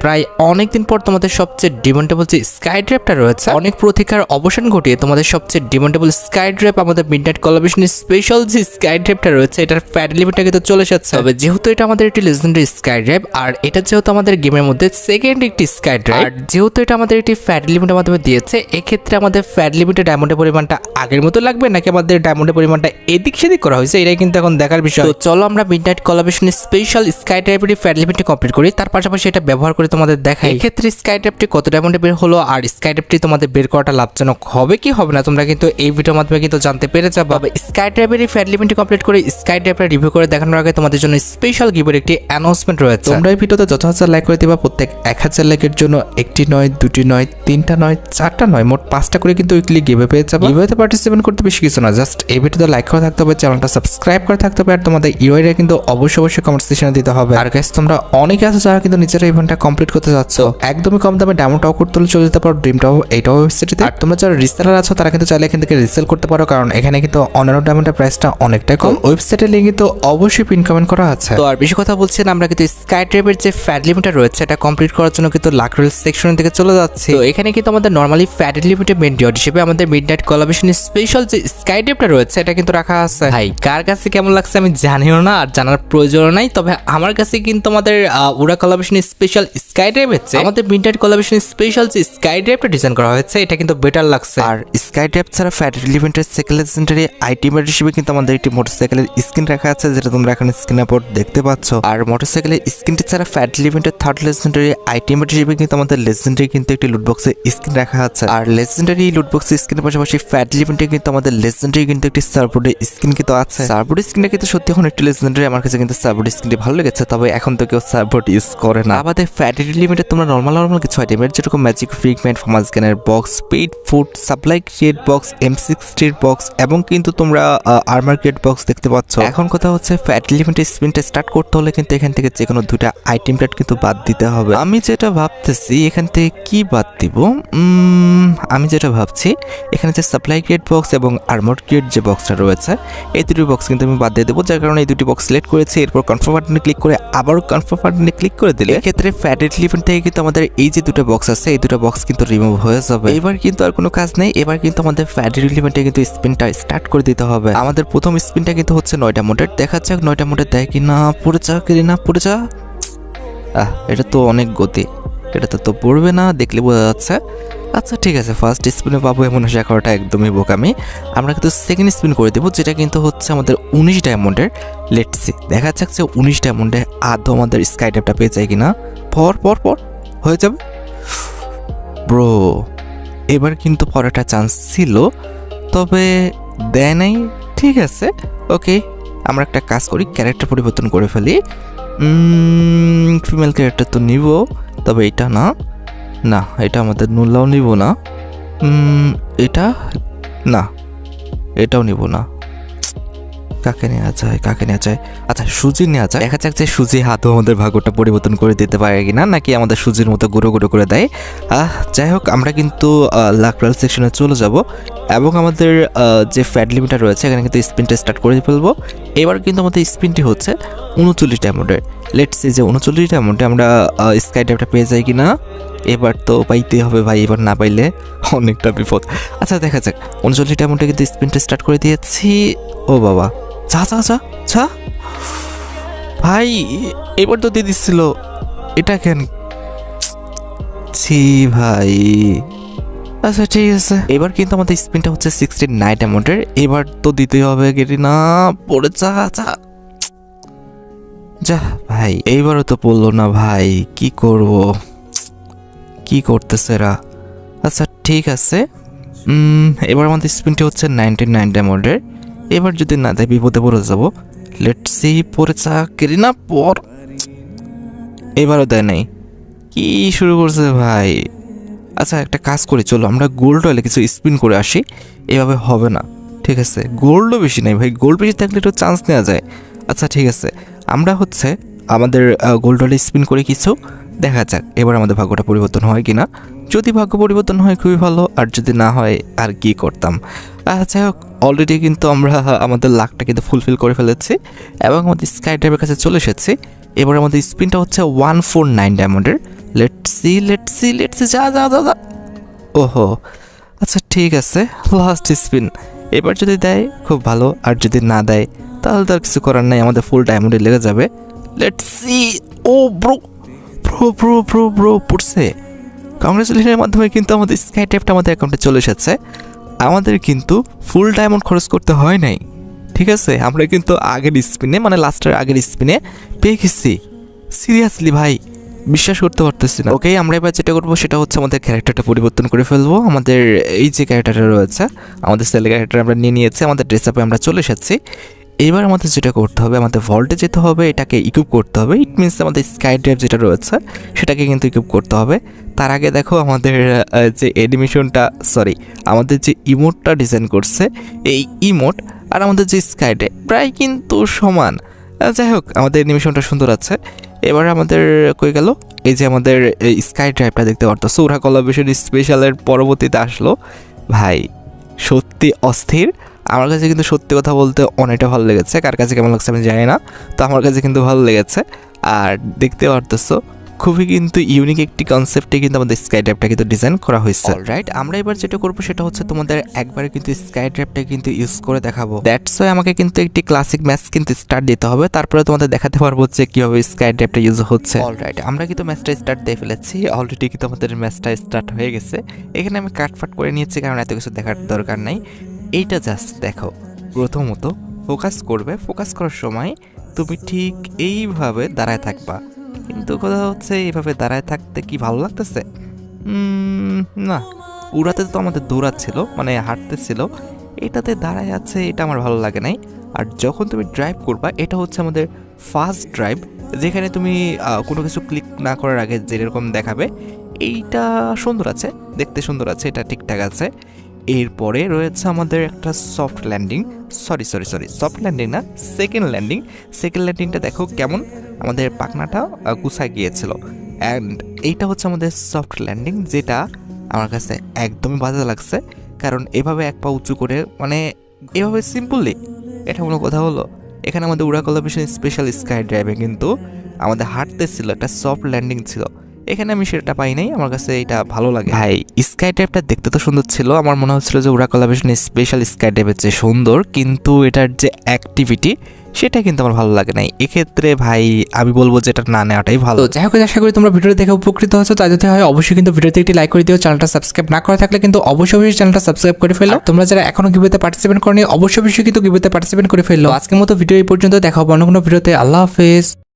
প্রায় অনেকদিন পর তোমাদের সবচেয়ে ডিমান্ডেবল যে স্কাই ড্রাইভটা রয়েছে, অনেক প্রতীক্ষার অবসান ঘটিয়ে তোমাদের সবচেয়ে ডিমান্ডেবল স্কাই ড্রাইভ আমাদের মিডনাইট কোলাবরেশনের স্পেশাল যে স্কাই ড্রাইভটা রয়েছে, এটার ফ্যাট লিমিটটা কিন্তু চলে এসেছে। তবে যেহেতু এটা আমাদের একটি লেজেন্ডারি স্কাই ড্রাইভ, আর এটা যেহেতু আমাদের গেমের মধ্যে সেকেন্ড একটি স্কাই ড্রাইভ, আর যেহেতু এটা আমাদের একটি ফ্যাট লিমিটের মাধ্যমে দিয়েছে, এক্ষেত্রে আমাদের ফ্যাট লিমিটের ডায়মন্ডের পরিমাণটা আগের মতো লাগবে নাকি আমাদের ডায়মন্ডের পরিমাণটা এদিক সেদিক করা হয়েছে, এটাই কিন্তু এখন দেখার বিষয়। তো চলো আমরা মিডনাইট কোলাবরেশনের স্পেশাল স্কাই ড্রাইভের ফ্যাট লিমিটটি কমপ্লিট করি, তার পাশাপাশি এটা ব্যবহার করে তোমাদের দেখাই এক্ষেত্রে স্কাই ড্রাইভটি কত ডায়মন্ডে বের হলো, আর স্কাই ড্রাইভটি তোমাদের বের করাটা লাভজনক হবে কি হবে না, তোমরা কিন্তু এই ভিডিওর মাধ্যমে কিন্তু জানতে পেরে যাবে। স্কাই ড্রাইভের এই ফ্যাট লিমিটটি কমপ্লিট করে স্কাই ড্রাইভটা রিভিউ করে দেখানোর আগে তোমাদের জন্য স্পেশাল গিভের একটি অ্যানাউন্সমেন্ট রয়েছে। তোমরা এই ভিডিওতে যত হাজার লাইক করে দিবা, প্রত্যেক 1000 লাইকের জন্য একটি নয়, দুটি নয়, তিনটা নয়, চারটা নয়, মোট 5টা করে কিন্তু উইকলি গিভে পেয়ে যাবে। গিভেতে পার্টিসিপেট করতে বেশি কিছু না, জাস্ট এই ভিডিওতে লাইক করে থাকতে হবে, চ্যানেলটা সাবস্ক্রাইব করে থাকতে হবে, আর তোমাদের ইউআইডি কিন্তু অবশ্যই কমেন্ট সেকশনে দিতে হবে। আর গাইস তোমরা অনেকে আছো যারা কিন্তু নিজেরা ইভেন্টটা কমপ্লিট করতে যাচ্ছ, একদমই কম দামে ডায়মন্ড টপ করতে চলে যেতে পারো ড্রিমটাও এইটাও ওয়েবসাইটে। আর তোমরা যারা রিসেলার আছো তারা কিন্তু চাইলে এখান থেকে রিসেল করতে পারো, কারণ এখানে কিন্তু অন্যান্য ডায়মন্ডের প্রাইসটা অনেকটাই কম। ওয়েবসাইটের লিংক কিন্তু অবশ্যই পিন কমেন্ট করা আছে। তো আর বেশি কথা বলছি না, আমরা কিন্তু স্কাই ড্রাইভের যে ফ্যাট লিমিটার রয়েছে এটা কমপ্লিট করার জন্য কিন্তু লাকরেল সেকশন থেকে চলে যাচ্ছে। তো এখানে কিন্তু আমাদের নরমালি ফ্যাট লিমিটেড মেন ডিওর হিসেবে আমাদের মিডনাইট কোলাবরেশনের স্পেশাল যে স্কাই ড্রাইভটা রয়েছে এটা কিন্তু রাখা আছে। ভাই কার কাছে কেমন লাগছে আমি জানিও না, আর জানার প্রয়োজন নাই, তবে আমার কাছে কিন্তু আমাদের উড়া কোলাবরেশনের স্পেশাল স্কাই ড্রাইভ হচ্ছে আমাদের মিডনাইট কোলাবরেশনের স্পেশাল যে স্কাই ড্রাইভটা ডিজাইন করা হয়েছে এটা কিন্তু বেটার লাগছে। আর স্কাই ড্রাইভ ছাড়া ফ্যাট লিমিটেড সেকেন্ড লেজেন্ডারি আইটেমের হিসেবে কিন্তু আমাদের একটি মোটরসাইকেলের স্ক্রিন রাখা আছে, যেটা তোমরা এখন স্ক্রিনের উপর দেখতে পাচ্ছ। আর মোটরসাইকেলের স্ক্রিনটি ছাড়া ফ্যাট লিমিটেড থার্ড লেজেন্ডারি আইটেমের হিসেবে কিন্তু আমাদের লেজেন্ডারি কিন্তু একটি লুটবক্সের স্ক্রিন রাখা আছে। আর লেজেন্ডারি লুটবক্সের স্ক্রিনের পাশাপাশি ফ্যাট লিমিটে কিন্তু আমাদের লেজেন্ডারি কিন্তু একটি সার্ভবোর্ডের স্ক্রিন কিন্তু আছে। সার্ভবোর্ড স্ক্রিনটা কিন্তু সত্যি এখন একটি লেজেন্ডারি, আমার কাছে কিন্তু সার্ভবোর্ড স্ক্রিনটি ভালো লেগেছে, তবে এখন তো কেউ সার্ভবোর্ড ইউজ করে না। আমাদের ফ্যাট লিমিটে তোমরা নর্মাল কিছু আইটেমের যেরকম ম্যাজিক ফ্রিগমেন্ট, ফর্মাস গানের box, paid food, supply create box, M60 box এবং কিন্তু তোমরা আর্মার ক্রিয়েট বক্স দেখতে পাচ্ছ। এখন কথা হচ্ছে ফ্যাট লিমিটের স্পিনটা স্টার্ট করতে হলে কিন্তু এখান থেকে যে কোনো দুইটা আইটেম প্যাড কিন্তু বাদ দিতে হবে। আমি যেটা ভাবতেছি এখান থেকে কি বাদ দিব, আমি যেটা ভাবছি এখানে যে সাপ্লাই ক্রিয়েট বক্স এবং আর্মার ক্রিয়েট যে বক্সটা রয়েছে এই দুটি বক্স কিন্তু আমি বাদ দিয়ে দেবো, যার কারণে এই দুটি বক্স সিলেক্ট করেছি। এরপর কনফার্ম বাটনে ক্লিক করে আবারও কনফার্ম বাটনে ক্লিক করে দিলে এক্ষেত্রে ফ্যাট লিমিট থেকে কিন্তু আমাদের এই যে দুটো বক্স আছে এই দুটো বক্স কিন্তু রিমুভ হয়ে যাবে। এবার কিন্তু আর কোনো কাজ নেই, এবার কিন্তু আমাদের ফ্যাট লিমিটে কিন্তু স্পিনটা স্টার্ট করে দিতে হবে। আমাদের প্রথম স্পিনটা কিন্তু হচ্ছে 9টা মোডের, দেখা যাক 9টা মোডের দেয় কি না। পড়ে যা কি না পড়ে যা, এটা তো অনেক গতি, এটা তো পড়বে না দেখলে বোঝা যাচ্ছে। আচ্ছা ঠিক আছে, ফার্স্ট স্পিনে পাবো এমন আশা করাটা একদমই বোকামি। আমরা কিন্তু সেকেন্ড স্পিন করে দেবো, যেটা কিন্তু হচ্ছে আমাদের 19 ডায়মন্ডের। লেটস সি, দেখা যাক যে 19 ডায়মন্ডে আদৌ আমাদের স্কাই ড্রাইভটা পেয়ে যায় কিনা। পর হয়ে যাবে ব্রো। এবার কিন্তু পরেটা চান্স ছিল, তবে দেয় নাই। ঠিক আছে, ওকে, আমরা একটা কাজ করি, ক্যারেক্টার পরিবর্তন করে ফেলি। ফিমেল ক্যারেক্টার তো নিব, তবে এটা না, এটা আমাদের নুল্লাও নিব না, এটা না, এটাও নিব না। কাকে নেওয়া যায়? আচ্ছা সুজি নেওয়া যায়, দেখা যাক যে সুজি হাতও আমাদের ভাগ্যটা পরিবর্তন করে দিতে পারে কিনা, নাকি আমাদের সুজির মতো গুঁড়ো করে দেয়। যাই হোক, আমরা কিন্তু লাকরাল সেকশনে চলে যাব এবং আমাদের যে ফ্যাট লিমিটার রয়েছে এখানে কিন্তু স্পিনটা স্টার্ট করে ফেলবো। এবার কিন্তু আমাদের স্পিনটি হচ্ছে 39 ডায়মন্ডের। লেটস সি যে 39 ডায়মন্ডে আমরা স্কাই ড্রাইভটা পেয়ে যাই কিনা। এবার তো পাইতেই হবে ভাই, এবার না পাইলে অনেকটা বিপদ। আচ্ছা দেখা যাক, 39 ডায়মন্ডে কিন্তু স্পিনটা স্টার্ট করে দিয়েছি। ও বাবা, যা ভাই, এবার তো দিয়ে দিচ্ছিল, এটা কেন ছি ভাই। আচ্ছা ঠিক আছে, এবার কিন্তু আমাদের স্পিনটা হচ্ছে 69 ডায়মন্ডের। এবার তো দিতেই হবে, গেটি না পড়ে যা ভাই, এইবারও তো পড়লো না ভাই, কি করব, কি করতেছে এরা। আচ্ছা ঠিক আছে, এবার আমাদের স্পিনটি হচ্ছে 99 ডায়মন্ডের। এবার যদি না দেয় বিপদে পড়ে যাবো। লেটস সি, পড়ে কেরি না পর, এবারও দেয় নাই, কি শুরু করছে ভাই। আচ্ছা একটা কাজ করি, চলো আমরা গোল্ড হলে কিছু স্পিন করে আসি, এভাবে হবে না। ঠিক আছে, গোল্ডও বেশি নেই ভাই, গোল্ড বেশি থাকলে একটু চান্স নেওয়া যায়। আচ্ছা ঠিক আছে, আমরা হচ্ছে আমাদের গোল্ড হলে স্পিন করে কিছু, দেখা যাক এবার আমাদের ভাগ্যটা পরিবর্তন হয় কিনা। যদি ভাগ্য পরিবর্তন হয় খুবই ভালো, আর যদি না হয় আর কি করতাম। যাই হোক, অলরেডি কিন্তু আমরা আমাদের লাকটা কিন্তু ফুলফিল করে ফেলেছি এবং আমাদের স্কাই ড্রাইভের কাছে চলে এসেছি। এবার আমাদের স্পিনটা হচ্ছে 149 ডায়মন্ডের। লেটস সি যা যা যা যা। ওহো, আচ্ছা ঠিক আছে, লাস্ট স্পিন। এবার যদি দেয় খুব ভালো, আর যদি না দেয় তাহলে তো আর কিছু করার নাই, আমাদের ফুল ডায়মন্ডে লেগে যাবে। Let's see. Oh bro bro bro bro bro পড়ছে। কংগ্রেচুলেশনের মাধ্যমে কিন্তু আমাদের স্কাই ট্র্যাপটা আমাদের অ্যাকাউন্টে চলে এসেছে। আমাদের কিন্তু ফুল ডায়মন্ড খরচ করতে হয় নাই, ঠিক আছে? আমরা কিন্তু আগের স্পিনে, মানে লাস্টের আগের স্পিনে পেয়ে গেছি। সিরিয়াসলি ভাই, বিশ্বাস করতে পারতেছি না। ওকে, আমরা এবার যেটা করবো সেটা হচ্ছে আমাদের ক্যারেক্টারটা পরিবর্তন করে ফেলবো। আমাদের এই যে ক্যারেক্টারটা রয়েছে, আমাদের সেল ক্যারেক্টার আমরা নিয়ে নিয়েছি, আমাদের ড্রেস আপে আমরা চলে এসেছি। এবার আমাদের যেটা করতে হবে, আমাদের ভল্টে যেতে হবে, এটাকে ইকুইপ করতে হবে। ইট মিনস আমাদের স্কাই ড্রাইভ যেটা রয়েছে সেটাকে কিন্তু ইকুইপ করতে হবে। তার আগে দেখো আমাদের যে অ্যানিমেশনটা, সরি, আমাদের যে ইমোটটা ডিজাইন করছে, এই ইমোট আর আমাদের যে স্কাই ড্রাইভ প্রায় কিন্তু সমান। যাই হোক, আমাদের অ্যানিমেশনটা সুন্দর আছে। এবার আমাদের কই গেল, এই যে আমাদের স্কাই ড্রাইভটা দেখতে পারতো, সৌরা কোলাবরেশন স্পেশালের পরবর্তীতে আসলো। ভাই সত্যি অস্থির। আমার কাছে কিন্তু সত্যি কথা বলতে অনেকটা ভালো লেগেছে। কার কাছে কেমন লাগছে আমি জানি না, তো আমার কাছে কিন্তু ভালো লেগেছে। আর দেখতে পারতেছো খুবই কিন্তু ইউনিক একটি কনসেপ্টে কিন্তু আমাদের স্কাই ড্রাইভটা কিন্তু ডিজাইন করা হয়েছে। অলরাইট, আমরা এবার যেটা করবো সেটা হচ্ছে তোমাদের একবারে কিন্তু স্কাই ড্রাইভটা কিন্তু ইউজ করে দেখাবো। দ্যাটস ওয়াই আমাকে কিন্তু একটি ক্লাসিক ম্যাচ কিন্তু স্টার্ট দিতে হবে, তারপরে তোমাদের দেখাতে পারবো যে কীভাবে স্কাই ড্রাইভটা ইউজ হচ্ছে। অলরাইট, আমরা কিন্তু ম্যাচটা স্টার্ট দিয়ে ফেলেছি। অলরেডি কিন্তু আমাদের ম্যাচটা স্টার্ট হয়ে গেছে। এখানে আমি কাটফাট করে নিয়েছি, কারণ এত কিছু দেখার দরকার নাই। এইটা জাস্ট দেখো। প্রথমত ফোকাস করবে, ফোকাস করার সময় তুমি ঠিক এইভাবে দাঁড়ায় থাকবা। কিন্তু কথা হচ্ছে এইভাবে দাঁড়ায় থাকতে কি ভালো লাগতেছে? না, উড়াতে তো আমাদের দৌড়াচ্ছিল, মানে হাঁটতেছিল। এটাতে দাঁড়ায় আছে, এটা আমার ভালো লাগে নাই। আর যখন তুমি ড্রাইভ করবা, এটা হচ্ছে আমাদের ফার্স্ট ড্রাইভ, যেখানে তুমি কোনো কিছু ক্লিক না করার আগে যেরকম দেখাবে, এইটা সুন্দর আছে, দেখতে সুন্দর আছে, এটা ঠিকঠাক আছে। এরপরে রয়েছে আমাদের একটা soft landing, sorry soft landing না, সেকেন্ড ল্যান্ডিংটা দেখো কেমন, আমাদের পাখনাটা গুছায় গিয়েছিল। অ্যান্ড এইটা হচ্ছে আমাদের সফট ল্যান্ডিং, যেটা আমার কাছে একদমই বাজে লাগছে। কারণ এভাবে এক পা উঁচু করে, মানে এভাবে সিম্পলি, এটা কোনো কথা হলো? এখানে আমাদের উড়া কোলাবরেশন স্পেশাল স্কাই ড্রাইভে কিন্তু আমাদের হাঁটতে ছিল, একটা সফট ল্যান্ডিং ছিল। এখানে আমি সেটা পাই নাই, আমার কাছে এটা ভালো লাগে। ভাই স্কাই ড্রাইভটা দেখতে তো সুন্দর ছিল, আমার মনে হচ্ছিল যে উড়া কোলাবরেশন স্পেশাল স্কাই ড্রাইভের চেয়ে সুন্দর, কিন্তু এটার যে অ্যাক্টিভিটি সেটা কিন্তু আমার ভালো লাগে নাই। এক্ষেত্রে ভাই আমি বলবো যে এটা না নেওয়াটাই ভালো। তো যাই হোক, আশা করি তোমরা ভিডিও দেখে উপকৃত হচ্ছো। তাই যদি হয় অবশ্যই কিন্তু ভিডিওতে একটি লাইক করে দিও। চ্যানেলটা সাবস্ক্রাইব না করা থাকলে কিন্তু অবশ্যই চ্যানেলটা সাবস্ক্রাইব করে ফেলো। তোমরা যারা এখনো গিভওয়েতে পার্টিসিপেট করনি, অবশ্যই কিন্তু গিভওয়েতে পার্টিসিপেট করে ফেলো। আজকের মতো ভিডিও এই পর্যন্ত, দেখা হবে অন্য কোনো ভিডিওতে। আল্লাহ হাফেজ।